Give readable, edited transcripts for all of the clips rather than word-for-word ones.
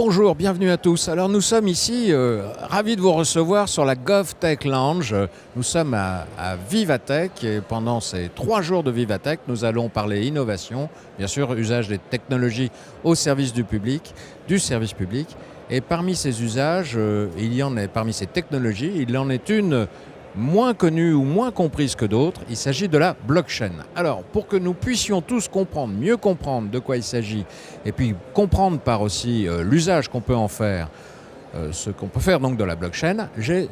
Bonjour, bienvenue à tous. Alors nous sommes ici, ravis de vous recevoir sur la GovTech Lounge. Nous sommes à Vivatech et pendant ces 3 jours de Vivatech, nous allons parler innovation, bien sûr usage des technologies au service du service public. Et parmi ces usages, parmi ces technologies, il en est une moins connue ou moins comprise que d'autres. Il s'agit de la blockchain. Alors, pour que nous puissions tous mieux comprendre de quoi il s'agit, et puis comprendre par aussi l'usage qu'on peut en faire, ce qu'on peut faire donc de la blockchain, je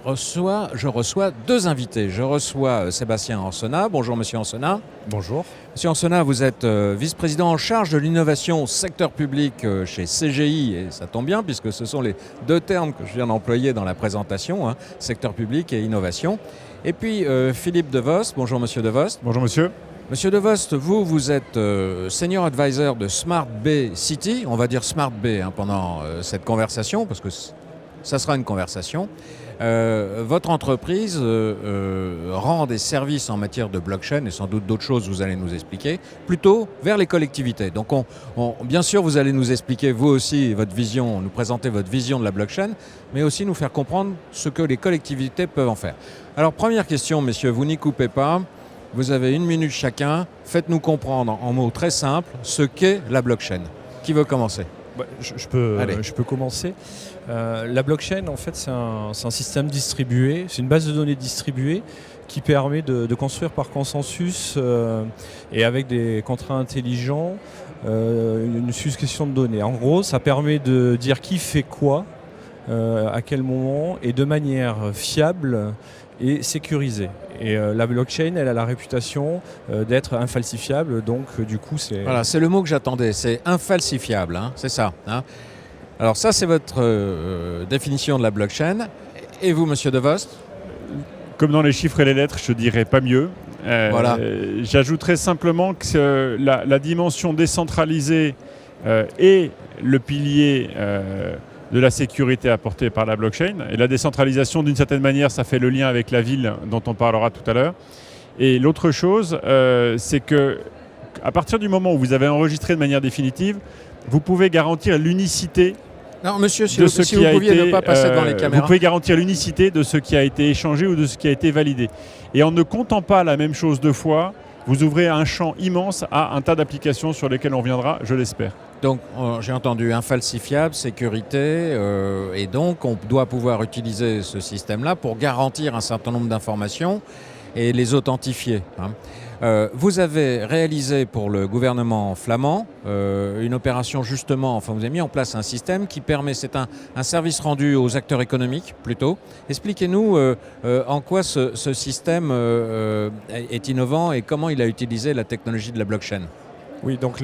reçois 2 invités. Je reçois Sébastien Ancenat. Bonjour Monsieur Ancenat. Bonjour. Monsieur Ancenat, vous êtes vice-président en charge de l'innovation secteur public chez CGI, et ça tombe bien puisque ce sont les 2 termes que je viens d'employer dans la présentation, secteur public et innovation. Et puis Philippe Devost. Bonjour Monsieur Devost. Bonjour Monsieur. Monsieur Devost, vous êtes senior advisor de Smart Bay City, on va dire Smart Bay pendant cette conversation, parce que ça sera une conversation. Votre entreprise rend des services en matière de blockchain, et sans doute d'autres choses vous allez nous expliquer, plutôt vers les collectivités. Donc bien sûr vous allez nous expliquer vous aussi votre vision, nous présenter votre vision de la blockchain, mais aussi nous faire comprendre ce que les collectivités peuvent en faire. Alors première question messieurs, vous n'y coupez pas. Vous avez 1 minute chacun. Faites-nous comprendre en mots très simples ce qu'est la blockchain. Qui veut commencer ? Je peux commencer. La blockchain, en fait, c'est un système distribué. C'est une base de données distribuée qui permet de construire par consensus et avec des contrats intelligents une succession de données. En gros, ça permet de dire qui fait quoi, à quel moment et de manière fiable et sécurisée. Et la blockchain, elle a la réputation d'être infalsifiable, donc du coup c'est... Voilà, c'est le mot que j'attendais, c'est infalsifiable, c'est ça. Alors ça, c'est votre définition de la blockchain. Et vous, Monsieur Devost ? Comme dans les chiffres et les lettres, je dirais pas mieux. Voilà. J'ajouterais simplement que la dimension décentralisée est le pilier de la sécurité apportée par la blockchain. Et la décentralisation, d'une certaine manière, ça fait le lien avec la ville dont on parlera tout à l'heure. Et l'autre chose, c'est qu'à partir du moment où vous avez enregistré de manière définitive, vous pouvez garantir l'unicité. Non, monsieur, si vous pouviez ne pas passer devant les caméras. Vous pouvez garantir l'unicité de ce qui a été échangé ou de ce qui a été validé. Et en ne comptant pas la même chose 2 fois, vous ouvrez un champ immense à un tas d'applications sur lesquelles on reviendra, je l'espère. Donc, j'ai entendu infalsifiable, sécurité, et donc on doit pouvoir utiliser ce système-là pour garantir un certain nombre d'informations et les authentifier. Vous avez réalisé pour le gouvernement flamand une opération justement, vous avez mis en place un système qui permet, c'est un service rendu aux acteurs économiques plutôt. Expliquez-nous en quoi ce système est innovant et comment il a utilisé la technologie de la blockchain. Oui, donc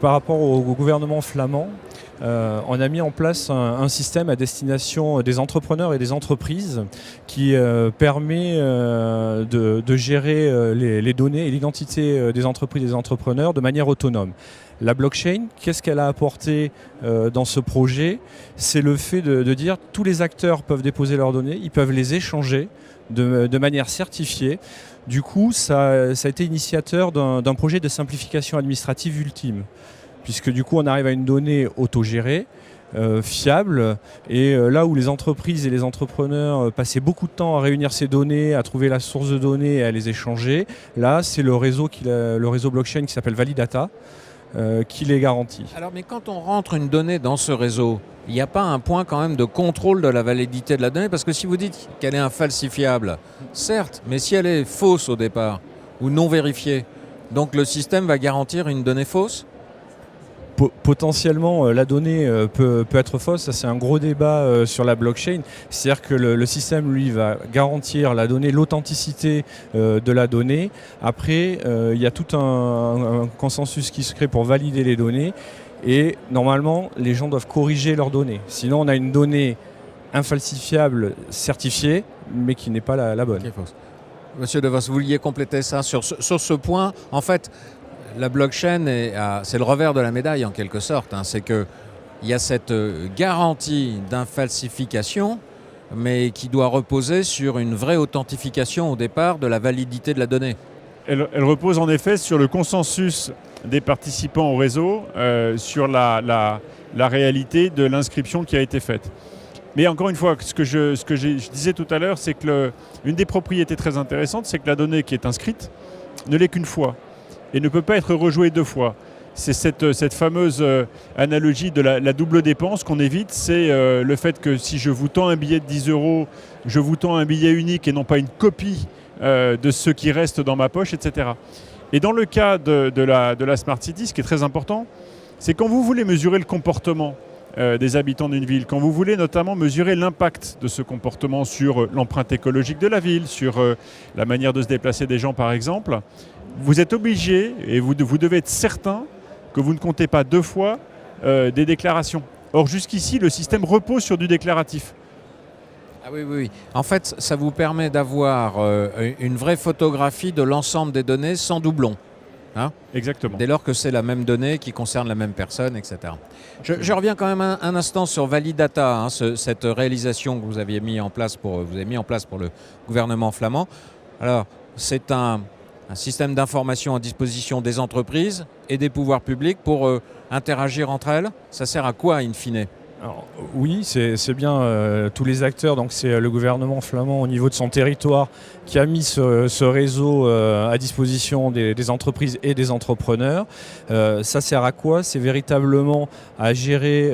par rapport au gouvernement flamand, on a mis en place un système à destination des entrepreneurs et des entreprises qui permet de gérer les données et l'identité des entreprises et des entrepreneurs de manière autonome. La blockchain, qu'est-ce qu'elle a apporté dans ce projet ? C'est le fait de dire que tous les acteurs peuvent déposer leurs données, ils peuvent les échanger de manière certifiée. Du coup, ça a été initiateur d'un projet de simplification administrative ultime, puisque du coup, on arrive à une donnée autogérée, fiable, et là où les entreprises et les entrepreneurs passaient beaucoup de temps à réunir ces données, à trouver la source de données et à les échanger, là, c'est le réseau blockchain qui s'appelle Validata qui les garantit. Alors, mais quand on rentre une donnée dans ce réseau, il n'y a pas un point quand même de contrôle de la validité de la donnée? Parce que si vous dites qu'elle est infalsifiable, certes, mais si elle est fausse au départ, ou non vérifiée, donc le système va garantir une donnée fausse? Potentiellement, la donnée peut être fausse. Ça, c'est un gros débat sur la blockchain. C'est-à-dire que le système, lui, va garantir la donnée, l'authenticité de la donnée. Après, il y a tout un consensus qui se crée pour valider les données. Et normalement, les gens doivent corriger leurs données. Sinon, on a une donnée infalsifiable, certifiée, mais qui n'est pas la bonne. Monsieur Devost, vous vouliez compléter ça sur ce point. En fait, la blockchain, c'est le revers de la médaille en quelque sorte. C'est qu'il y a cette garantie d'infalsification, mais qui doit reposer sur une vraie authentification au départ de la validité de la donnée. Elle repose en effet sur le consensus des participants au réseau, sur la la réalité de l'inscription qui a été faite. Mais encore une fois, ce que je disais tout à l'heure, c'est que une des propriétés très intéressantes, c'est que la donnée qui est inscrite ne l'est qu'une fois et ne peut pas être rejouée 2 fois. C'est cette fameuse analogie de la double dépense qu'on évite, c'est le fait que si je vous tends un billet de 10 €, je vous tends un billet unique et non pas une copie de ce qui reste dans ma poche, etc. Et dans le cas de la Smart City, ce qui est très important, c'est quand vous voulez mesurer le comportement des habitants d'une ville, quand vous voulez notamment mesurer l'impact de ce comportement sur l'empreinte écologique de la ville, sur la manière de se déplacer des gens par exemple, vous êtes obligé et vous devez être certain que vous ne comptez pas 2 fois des déclarations. Or jusqu'ici, le système repose sur du déclaratif. Ah oui, oui, oui. En fait, ça vous permet d'avoir une vraie photographie de l'ensemble des données sans doublon. Hein ? Exactement. Dès lors que c'est la même donnée qui concerne la même personne, etc. Je reviens quand même un instant sur Validata, hein, cette réalisation que vous avez mis en place pour le gouvernement flamand. Alors, c'est un système d'information à disposition des entreprises et des pouvoirs publics pour interagir entre elles. Ça sert à quoi, in fine ? Alors, oui, c'est bien tous les acteurs, donc c'est le gouvernement flamand au niveau de son territoire qui a mis ce réseau à disposition des entreprises et des entrepreneurs. Ça sert à quoi ? C'est véritablement à gérer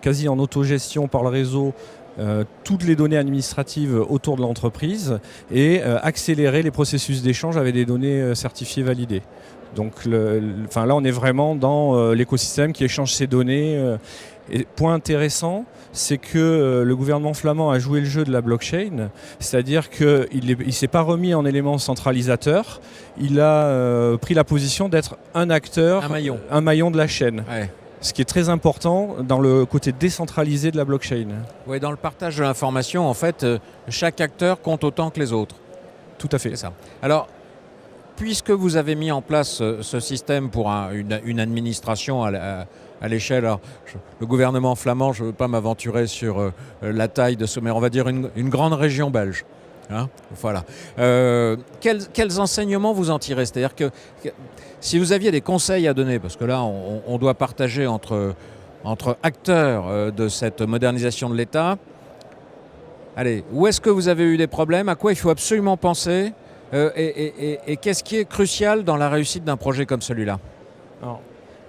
quasi en autogestion par le réseau toutes les données administratives autour de l'entreprise et accélérer les processus d'échange avec des données certifiées validées. Donc là, on est vraiment dans l'écosystème qui échange ces données. Et point intéressant, c'est que le gouvernement flamand a joué le jeu de la blockchain, c'est-à-dire qu'il ne s'est pas remis en élément centralisateur, il a pris la position d'être un acteur, un maillon de la chaîne. Ouais. Ce qui est très important dans le côté décentralisé de la blockchain. Oui, dans le partage de l'information, en fait, chaque acteur compte autant que les autres. Tout à fait. C'est ça. Alors, puisque vous avez mis en place ce système pour une administration à l'échelle, le gouvernement flamand, je ne veux pas m'aventurer sur la taille de ce, mais on va dire une grande région belge. Hein, voilà. Quels enseignements vous en tirez ? C'est-à-dire que si vous aviez des conseils à donner, parce que là, on doit partager entre acteurs de cette modernisation de l'État, allez, où est-ce que vous avez eu des problèmes ? À quoi il faut absolument penser ? Et qu'est-ce qui est crucial dans la réussite d'un projet comme celui-là ? Alors,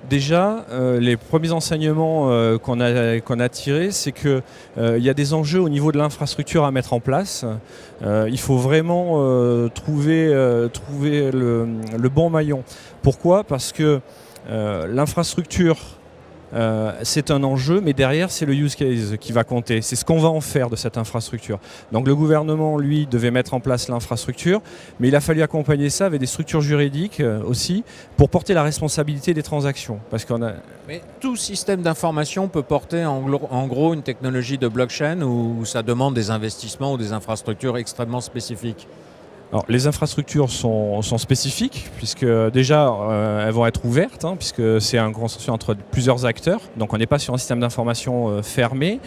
déjà, les premiers enseignements qu'on a tirés, c'est qu'il y a des enjeux au niveau de l'infrastructure à mettre en place. Il faut vraiment trouver le bon maillon. Pourquoi ? Parce que l'infrastructure, c'est un enjeu, mais derrière, c'est le use case qui va compter. C'est ce qu'on va en faire de cette infrastructure. Donc le gouvernement, lui, devait mettre en place l'infrastructure, mais il a fallu accompagner ça avec des structures juridiques aussi pour porter la responsabilité des transactions. Mais tout système d'information peut porter en gros une technologie de blockchain où ça demande des investissements ou des infrastructures extrêmement spécifiques. Alors, les infrastructures sont spécifiques, puisque déjà elles vont être ouvertes, hein, puisque c'est un consortium entre plusieurs acteurs, donc on n'est pas sur un système d'information fermé.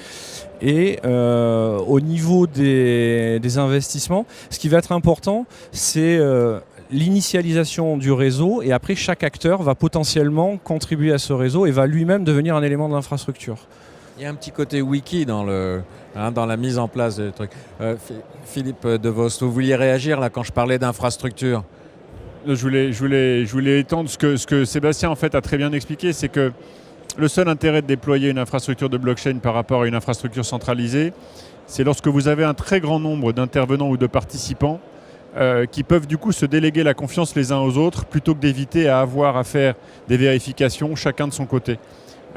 Et au niveau des investissements, ce qui va être important, c'est l'initialisation du réseau, et après chaque acteur va potentiellement contribuer à ce réseau et va lui-même devenir un élément de l'infrastructure. Il y a un petit côté wiki dans la mise en place des trucs. Philippe Devos, vous vouliez réagir là quand je parlais d'infrastructure ? Je voulais étendre ce que Sébastien en fait a très bien expliqué, c'est que le seul intérêt de déployer une infrastructure de blockchain par rapport à une infrastructure centralisée, c'est lorsque vous avez un très grand nombre d'intervenants ou de participants qui peuvent du coup se déléguer la confiance les uns aux autres plutôt que d'éviter à avoir à faire des vérifications chacun de son côté.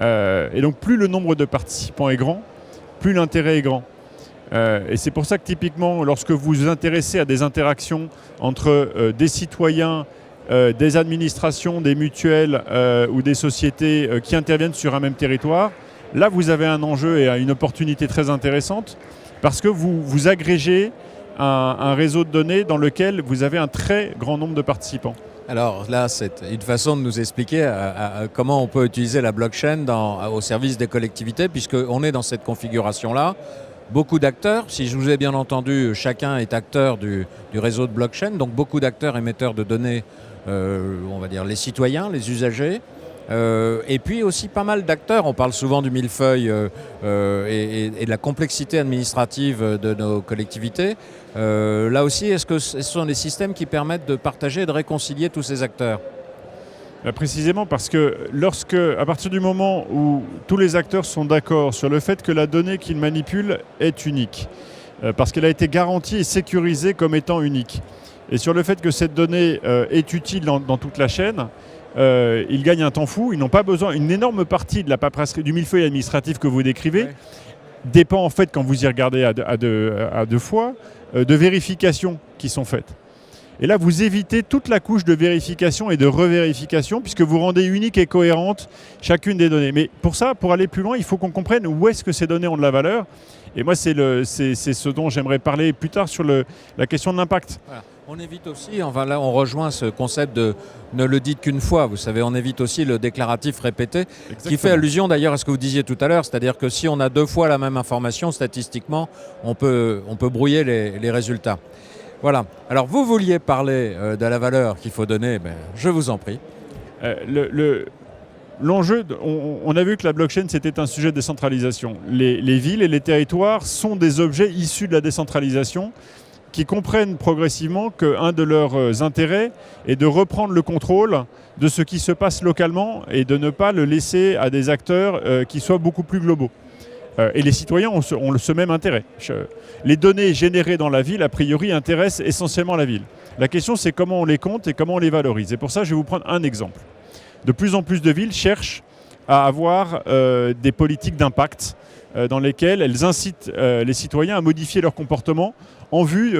Et donc plus le nombre de participants est grand, plus l'intérêt est grand. Et c'est pour ça que typiquement, lorsque vous vous intéressez à des interactions entre des citoyens, des administrations, des mutuelles ou des sociétés qui interviennent sur un même territoire, là vous avez un enjeu et une opportunité très intéressante parce que vous agrégez un réseau de données dans lequel vous avez un très grand nombre de participants. Alors là, c'est une façon de nous expliquer comment on peut utiliser la blockchain au service des collectivités, puisqu'on est dans cette configuration-là. Beaucoup d'acteurs, si je vous ai bien entendu, chacun est acteur du réseau de blockchain, donc beaucoup d'acteurs émetteurs de données, on va dire les citoyens, les usagers. Et puis aussi pas mal d'acteurs. On parle souvent du millefeuille et de la complexité administrative de nos collectivités. Là aussi, est-ce que ce sont des systèmes qui permettent de partager et de réconcilier tous ces acteurs ? Précisément parce que à partir du moment où tous les acteurs sont d'accord sur le fait que la donnée qu'ils manipulent est unique, parce qu'elle a été garantie et sécurisée comme étant unique, et sur le fait que cette donnée est utile dans toute la chaîne, ils gagnent un temps fou. Ils n'ont pas besoin. Une énorme partie de la paperasserie, du millefeuille administratif que vous décrivez, dépend en fait, quand vous y regardez à deux fois, de vérifications qui sont faites. Et là, vous évitez toute la couche de vérification et de revérification, puisque vous rendez unique et cohérente chacune des données. Mais pour ça, pour aller plus loin, il faut qu'on comprenne où est-ce que ces données ont de la valeur. Et moi, c'est ce dont j'aimerais parler plus tard sur la question de l'impact. Voilà. On évite aussi, là on rejoint ce concept de ne le dites qu'une fois, vous savez, on évite aussi le déclaratif répété, Exactement. Qui fait allusion d'ailleurs à ce que vous disiez tout à l'heure, c'est-à-dire que si on a 2 fois la même information, statistiquement, on peut brouiller les résultats. Voilà. Alors vous vouliez parler de la valeur qu'il faut donner, je vous en prie. L'enjeu, on a vu que la blockchain, c'était un sujet de décentralisation. Les villes et les territoires sont des objets issus de la décentralisation qui comprennent progressivement qu'un de leurs intérêts est de reprendre le contrôle de ce qui se passe localement et de ne pas le laisser à des acteurs qui soient beaucoup plus globaux. Et les citoyens ont ce même intérêt. Les données générées dans la ville, a priori, intéressent essentiellement la ville. La question, c'est comment on les compte et comment on les valorise. Et pour ça, je vais vous prendre un exemple. De plus en plus de villes cherchent à avoir des politiques d'impact dans lesquelles elles incitent les citoyens à modifier leur comportement en vue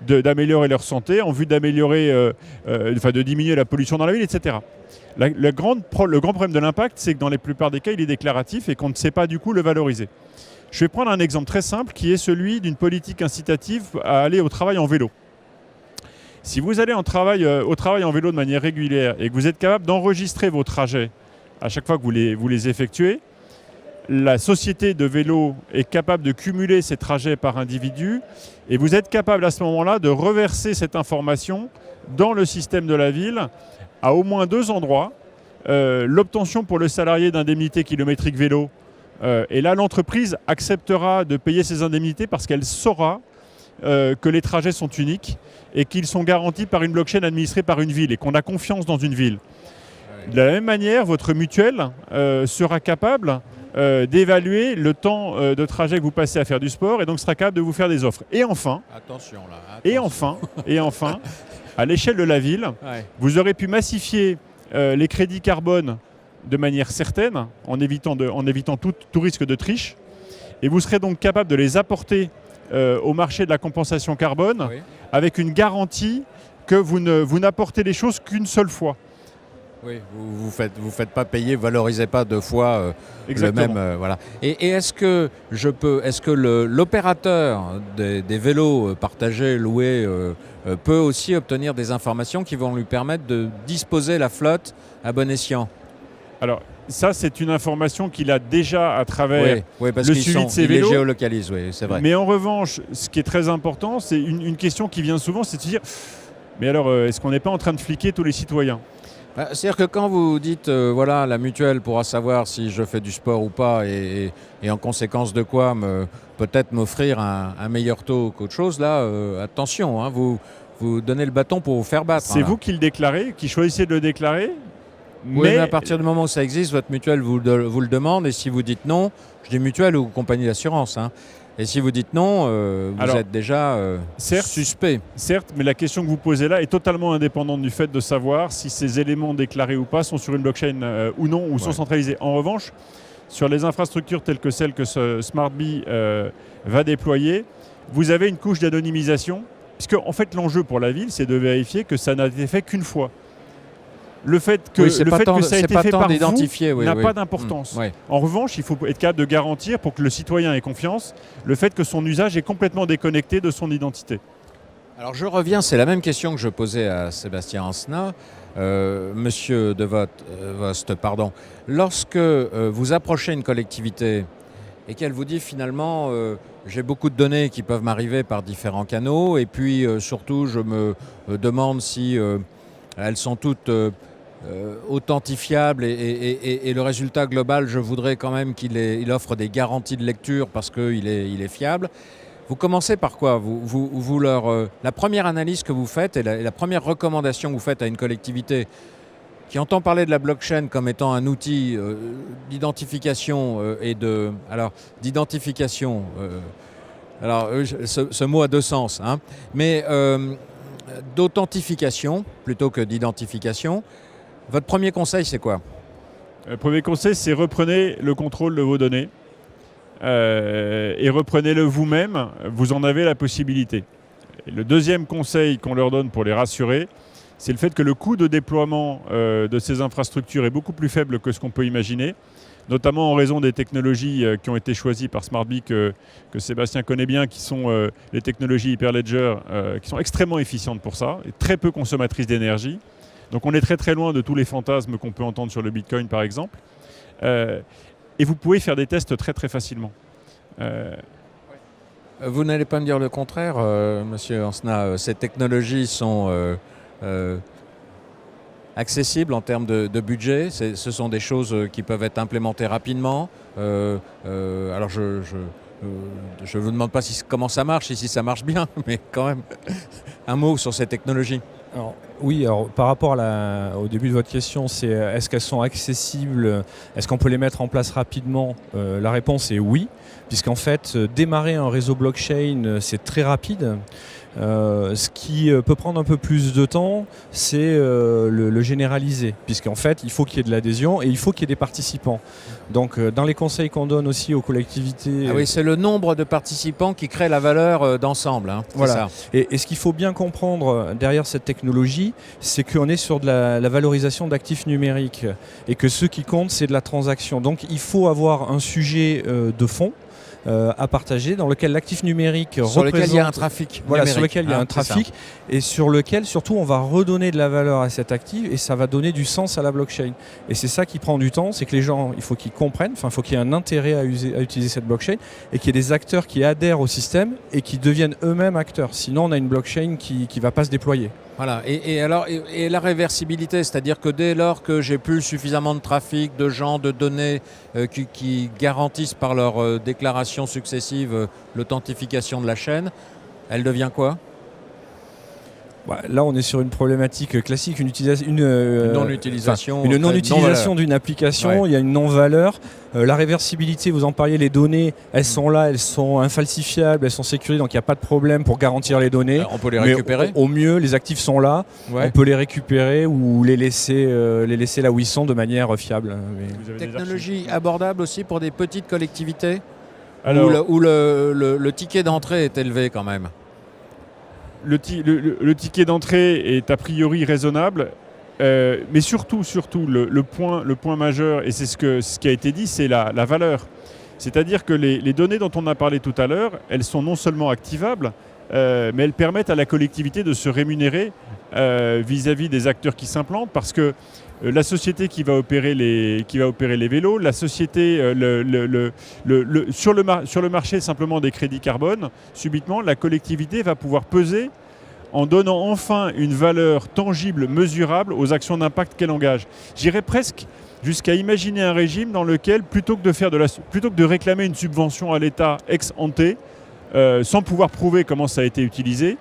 d'améliorer leur santé, en vue de diminuer la pollution dans la ville, etc. Le grand problème de l'impact, c'est que dans la plupart des cas, il est déclaratif et qu'on ne sait pas du coup le valoriser. Je vais prendre un exemple très simple qui est celui d'une politique incitative à aller au travail en vélo. Si vous allez au travail en vélo de manière régulière et que vous êtes capable d'enregistrer vos trajets à chaque fois que vous les effectuez, la société de vélo est capable de cumuler ces trajets par individu et vous êtes capable à ce moment-là de reverser cette information dans le système de la ville à au moins 2 endroits. L'obtention pour le salarié d'indemnités kilométriques vélo, et là l'entreprise acceptera de payer ces indemnités parce qu'elle saura que les trajets sont uniques et qu'ils sont garantis par une blockchain administrée par une ville et qu'on a confiance dans une ville. De la même manière, votre mutuelle sera capable d'évaluer le temps de trajet que vous passez à faire du sport et donc sera capable de vous faire des offres. Et enfin, à l'échelle de la ville, vous aurez pu massifier les crédits carbone de manière certaine, en évitant tout risque de triche, et vous serez donc capable de les apporter au marché de la compensation carbone avec une garantie que vous n'apportez les choses qu'une seule fois. Oui, vous faites pas payer, valorisez pas 2 fois le même. Voilà. Et est-ce que l'opérateur des vélos partagés, loués, peut aussi obtenir des informations qui vont lui permettre de disposer la flotte à bon escient ? Alors, ça, c'est une information qu'il a déjà à travers parce le suivi de ses vélos. Il les géolocalise, oui, c'est vrai. Mais en revanche, ce qui est très important, c'est une question qui vient souvent, c'est de se dire, mais alors, est-ce qu'on n'est pas en train de fliquer tous les citoyens ? C'est-à-dire que quand vous dites, la mutuelle pourra savoir si je fais du sport ou pas et en conséquence de quoi peut-être m'offrir un meilleur taux qu'autre chose, là, attention, hein, vous donnez le bâton pour vous faire battre. C'est vous qui le déclarez, qui choisissez de le déclarer. Mais à partir du moment où ça existe, votre mutuelle vous le demande et si vous dites non, je dis mutuelle ou compagnie d'assurance, hein, et si vous dites non, vous êtes déjà suspect. Certes, mais la question que vous posez là est totalement indépendante du fait de savoir si ces éléments déclarés ou pas sont sur une blockchain ou non, ou sont centralisés. En revanche, sur les infrastructures telles que celles que ce SmartBee va déployer, vous avez une couche d'anonymisation, puisque en fait l'enjeu pour la ville, c'est de vérifier que ça n'a été fait qu'une fois. Le fait que ça a été fait par vous n'a pas d'importance. En revanche, il faut être capable de garantir, pour que le citoyen ait confiance, le fait que son usage est complètement déconnecté de son identité. Alors je reviens, c'est la même question que je posais à Sébastien Ansna. Monsieur De Vost, pardon. Lorsque vous approchez une collectivité et qu'elle vous dit finalement j'ai beaucoup de données qui peuvent m'arriver par différents canaux et puis surtout je me demande si elles sont toutes authentifiable et le résultat global, je voudrais quand même qu'il offre des garanties de lecture parce qu'il est fiable. Vous commencez par quoi la première analyse que vous faites et la première recommandation que vous faites à une collectivité qui entend parler de la blockchain comme étant un outil d'identification ce mot a deux sens, hein, mais d'authentification plutôt que d'identification. Votre premier conseil, c'est quoi ? Le premier conseil, c'est reprenez le contrôle de vos données et reprenez-le vous-même, vous en avez la possibilité. Et le deuxième conseil qu'on leur donne pour les rassurer, c'est le fait que le coût de déploiement de ces infrastructures est beaucoup plus faible que ce qu'on peut imaginer, notamment en raison des technologies qui ont été choisies par SmartBee que Sébastien connaît bien, qui sont les technologies Hyperledger, qui sont extrêmement efficientes pour ça, et très peu consommatrices d'énergie. Donc on est très très loin de tous les fantasmes qu'on peut entendre sur le Bitcoin par exemple. Et vous pouvez faire des tests très très facilement. Vous n'allez pas me dire le contraire, monsieur Ansna. Ces technologies sont accessibles en termes de budget. Ce sont des choses qui peuvent être implémentées rapidement. Alors je ne vous demande pas comment ça marche, si ça marche bien, mais quand même un mot sur ces technologies. Alors, oui, par rapport au début de votre question, c'est est-ce qu'elles sont accessibles, est-ce qu'on peut les mettre en place rapidement ? La réponse est oui, puisqu'en fait, démarrer un réseau blockchain, c'est très rapide. Ce qui peut prendre un peu plus de temps, c'est le généraliser, puisqu'en fait, il faut qu'il y ait de l'adhésion et il faut qu'il y ait des participants. Donc, dans les conseils qu'on donne aussi aux collectivités... Ah oui, c'est le nombre de participants qui crée la valeur d'ensemble. Hein, voilà. Ça. Et ce qu'il faut bien comprendre derrière cette technologie, c'est qu'on est sur de la valorisation d'actifs numériques et que ce qui compte, c'est de la transaction. Donc, il faut avoir un sujet de fond à partager, dans lequel l'actif numérique sur lequel il y a un trafic numérique, sur lequel il y a un trafic et sur lequel surtout on va redonner de la valeur à cet actif et ça va donner du sens à la blockchain. Et c'est ça qui prend du temps, c'est que les gens, il faut qu'ils comprennent, il faut qu'il y ait un intérêt à utiliser cette blockchain et qu'il y ait des acteurs qui adhèrent au système et qui deviennent eux-mêmes acteurs. Sinon on a une blockchain qui ne va pas se déployer. Voilà, et la réversibilité, c'est-à-dire que dès lors que j'ai plus suffisamment de trafic, de gens, de données qui garantissent par leurs déclarations successives l'authentification de la chaîne, elle devient quoi ? Là, on est sur une problématique classique, une non-utilisation d'une application, ouais. Il y a une non-valeur. La réversibilité, vous en parliez, les données, elles sont là, elles sont infalsifiables, elles sont sécurisées, donc il n'y a pas de problème pour garantir les données. Alors, on peut les récupérer. Au mieux, les actifs sont là, ouais. On peut les récupérer ou les laisser là où ils sont de manière fiable. Technologie abordable aussi pour des petites collectivités où le ticket d'entrée est élevé quand même. Le ticket d'entrée est a priori raisonnable, mais surtout le point majeur, et c'est ce qui a été dit, c'est la valeur. C'est-à-dire que les données dont on a parlé tout à l'heure, elles sont non seulement activables, mais elles permettent à la collectivité de se rémunérer vis-à-vis des acteurs qui s'implantent, parce que la société qui va opérer les vélos, la société sur le marché simplement des crédits carbone, subitement la collectivité va pouvoir peser en donnant enfin une valeur tangible, mesurable aux actions d'impact qu'elle engage. J'irais presque jusqu'à imaginer un régime dans lequel, plutôt que de réclamer une subvention à l'État ex ante, sans pouvoir prouver comment ça a été utilisé,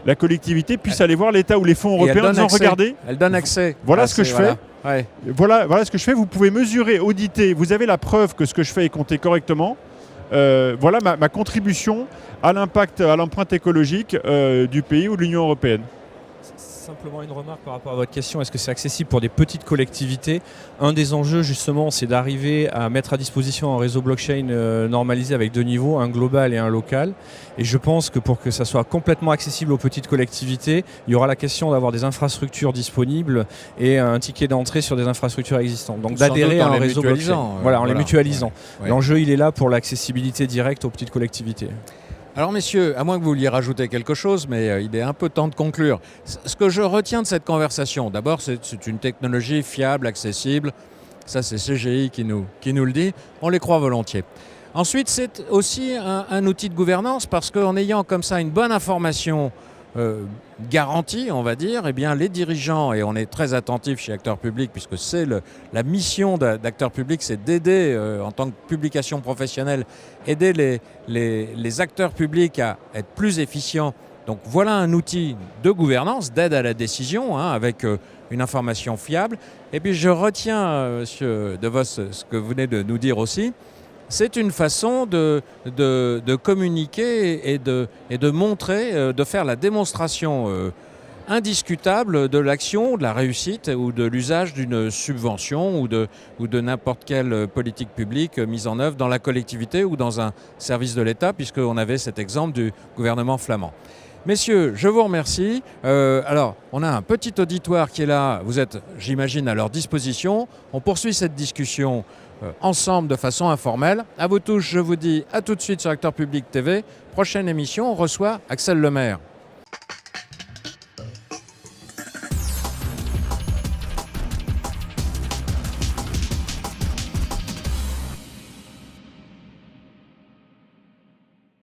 la collectivité puisse aller voir l'État ou les fonds européens en disant regardez, elle donne accès. Voilà ce que je fais. Ouais. Voilà ce que je fais. Vous pouvez mesurer, auditer. Vous avez la preuve que ce que je fais est compté correctement. Voilà ma contribution à l'impact, à l'empreinte écologique du pays ou de l'Union européenne. Simplement une remarque par rapport à votre question, est-ce que c'est accessible pour des petites collectivités ? Un des enjeux justement, c'est d'arriver à mettre à disposition un réseau blockchain normalisé avec deux niveaux, un global et un local. Et je pense que pour que ça soit complètement accessible aux petites collectivités, il y aura la question d'avoir des infrastructures disponibles et un ticket d'entrée sur des infrastructures existantes. Donc d'adhérer à un réseau blockchain. En les mutualisant. Ouais. L'enjeu, il est là pour l'accessibilité directe aux petites collectivités. Alors messieurs, à moins que vous vouliez rajouter quelque chose, mais il est un peu temps de conclure. Ce que je retiens de cette conversation, d'abord c'est une technologie fiable, accessible, ça c'est CGI qui nous le dit, on les croit volontiers. Ensuite c'est aussi un outil de gouvernance parce qu'en ayant comme ça une bonne information garantit, on va dire, eh bien, les dirigeants, et on est très attentif chez Acteurs Publics, puisque c'est la mission d'Acteurs Publics, c'est d'aider, en tant que publication professionnelle, aider les acteurs publics à être plus efficients. Donc voilà un outil de gouvernance, d'aide à la décision, avec une information fiable. Et puis je retiens, Monsieur De Vos, ce que vous venez de nous dire aussi. C'est une façon de communiquer et de montrer, de faire la démonstration indiscutable de l'action, de la réussite ou de l'usage d'une subvention ou de n'importe quelle politique publique mise en œuvre dans la collectivité ou dans un service de l'État, puisqu'on avait cet exemple du gouvernement flamand. Messieurs, je vous remercie. Alors, on a un petit auditoire qui est là. Vous êtes, j'imagine, à leur disposition. On poursuit cette discussion ensemble de façon informelle. À vous tous, je vous dis à tout de suite sur Acteurs Publics TV. Prochaine émission, on reçoit Axel Lemaire.